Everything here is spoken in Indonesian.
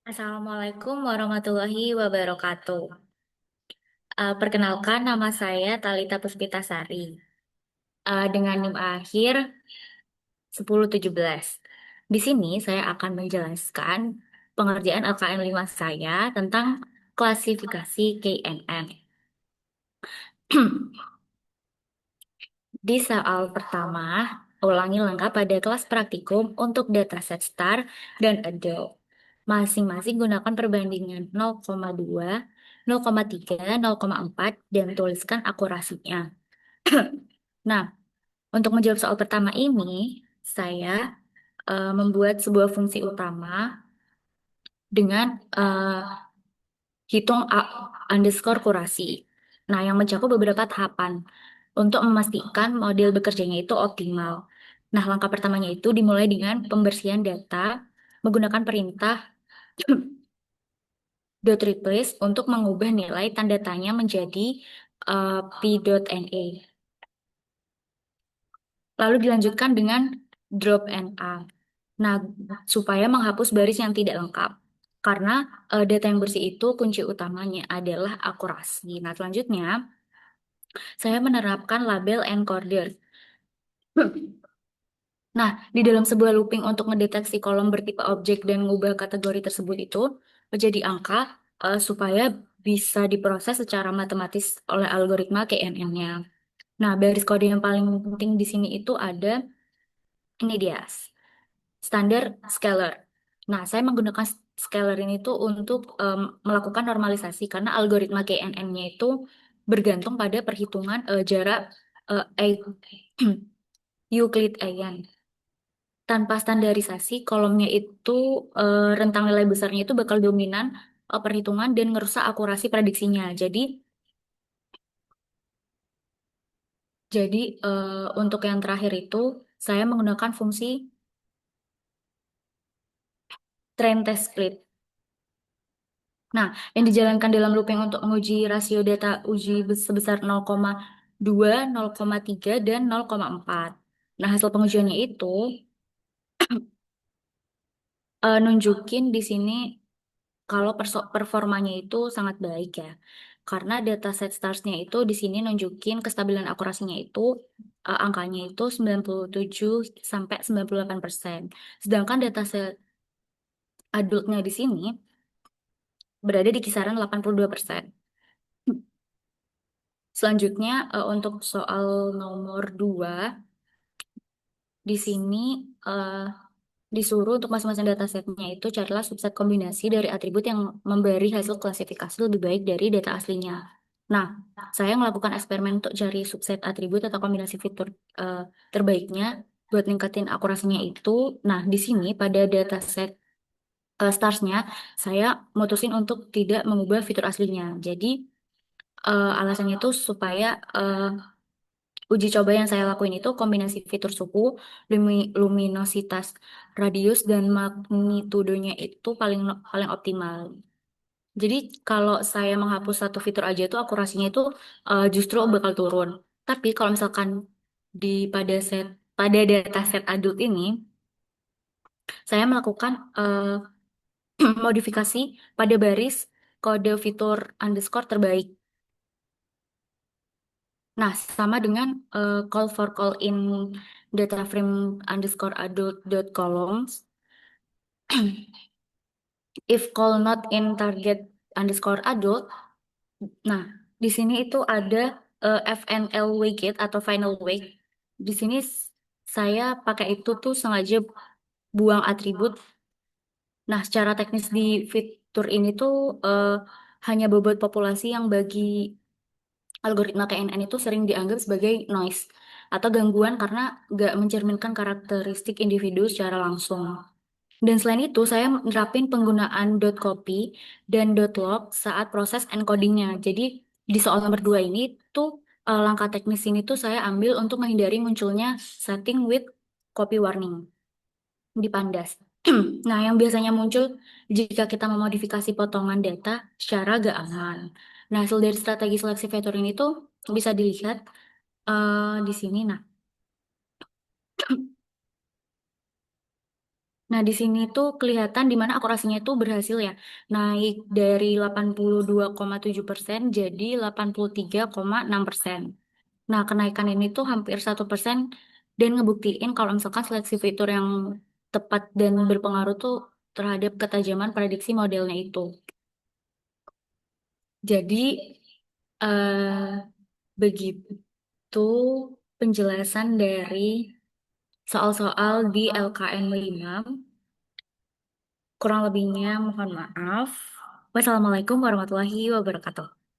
Assalamualaikum warahmatullahi wabarakatuh. Perkenalkan, nama saya Talita Puspitasari. Dengan NIM akhir 1017. Di sini saya akan menjelaskan pengerjaan LKN 5 saya tentang klasifikasi KNN. Di soal pertama, ulangi lengkap pada kelas praktikum untuk dataset STAR dan ADO. Masing-masing gunakan perbandingan 0,2, 0,3, 0,4, dan tuliskan akurasinya. Nah, untuk menjawab soal pertama ini, saya membuat sebuah fungsi utama dengan hitung underscore kurasi. Nah, yang mencakup beberapa tahapan untuk memastikan model bekerjanya itu optimal. Nah, langkah pertamanya itu dimulai dengan pembersihan data menggunakan perintah dot replace untuk mengubah nilai tanda tanya menjadi p.na. Lalu dilanjutkan dengan drop NA. Nah, supaya menghapus baris yang tidak lengkap. Karena data yang bersih itu kunci utamanya adalah akurasi. Nah, selanjutnya saya menerapkan label encoder. Nah, di dalam sebuah looping untuk mendeteksi kolom bertipe objek dan mengubah kategori tersebut itu menjadi angka supaya bisa diproses secara matematis oleh algoritma KNN-nya. Nah, baris kode yang paling penting di sini itu ada, ini dia, standar scalar. Nah, saya menggunakan scalar ini tuh untuk melakukan normalisasi karena algoritma KNN-nya itu bergantung pada perhitungan jarak Euclidean. Tanpa standarisasi, kolomnya itu rentang nilai besarnya itu bakal dominan perhitungan dan ngerusak akurasi prediksinya. Jadi untuk yang terakhir itu saya menggunakan fungsi train test split. Nah, yang dijalankan dalam looping untuk menguji rasio data uji sebesar 0,2, 0,3, dan 0,4. Nah, hasil pengujiannya itu nunjukin di sini kalau performanya itu sangat baik ya. Karena dataset starsnya itu di sini nunjukin kestabilan akurasinya itu angkanya itu 97 sampai 98%. Sedangkan dataset adultnya di sini berada di kisaran 82%. Selanjutnya untuk soal nomor 2 di sini eh, disuruh untuk masing-masing datasetnya itu carilah subset kombinasi dari atribut yang memberi hasil klasifikasi lebih baik dari data aslinya. Nah, saya melakukan eksperimen untuk cari subset atribut atau kombinasi fitur eh, terbaiknya buat ningkatin akurasinya itu. Nah, di sini pada dataset starsnya, saya mutusin untuk tidak mengubah fitur aslinya. Jadi, alasannya itu supaya uji coba yang saya lakuin itu kombinasi fitur suhu, luminositas, radius, dan magnitudonya itu paling paling optimal. Jadi kalau saya menghapus satu fitur aja itu akurasinya itu justru bakal turun. Tapi kalau misalkan di pada data set adult ini, saya melakukan modifikasi pada baris kode fitur underscore terbaik. Nah, sama dengan call for call in data frame underscore adult dot columns. If call not in target underscore adult. Nah, di sini itu ada FNL weight atau final weight. Di sini saya pakai itu tuh sengaja buang atribut. Nah, secara teknis di fitur ini tuh hanya bobot populasi yang bagi algoritma KNN itu sering dianggap sebagai noise atau gangguan karena nggak mencerminkan karakteristik individu secara langsung. Dan selain itu, saya nerapin penggunaan dot copy dan dot log saat proses encodingnya. Jadi di soal nomor 2 ini tuh langkah teknis ini tuh saya ambil untuk menghindari munculnya setting with copy warning di Pandas. Nah, yang biasanya muncul jika kita memodifikasi potongan data secara gak aman. Nah, hasil dari strategi seleksi fitur ini tuh bisa dilihat di sini. Nah, Nah, di sini tuh kelihatan di mana akurasinya itu berhasil ya. Naik dari 82,7% jadi 83,6%. Nah, kenaikan ini tuh hampir 1% dan ngebuktiin kalau misalkan seleksi fitur yang tepat dan berpengaruh tuh terhadap ketajaman prediksi modelnya itu. Jadi, begitu penjelasan dari soal-soal di LKN 5. Kurang lebihnya mohon maaf. Wassalamualaikum warahmatullahi wabarakatuh.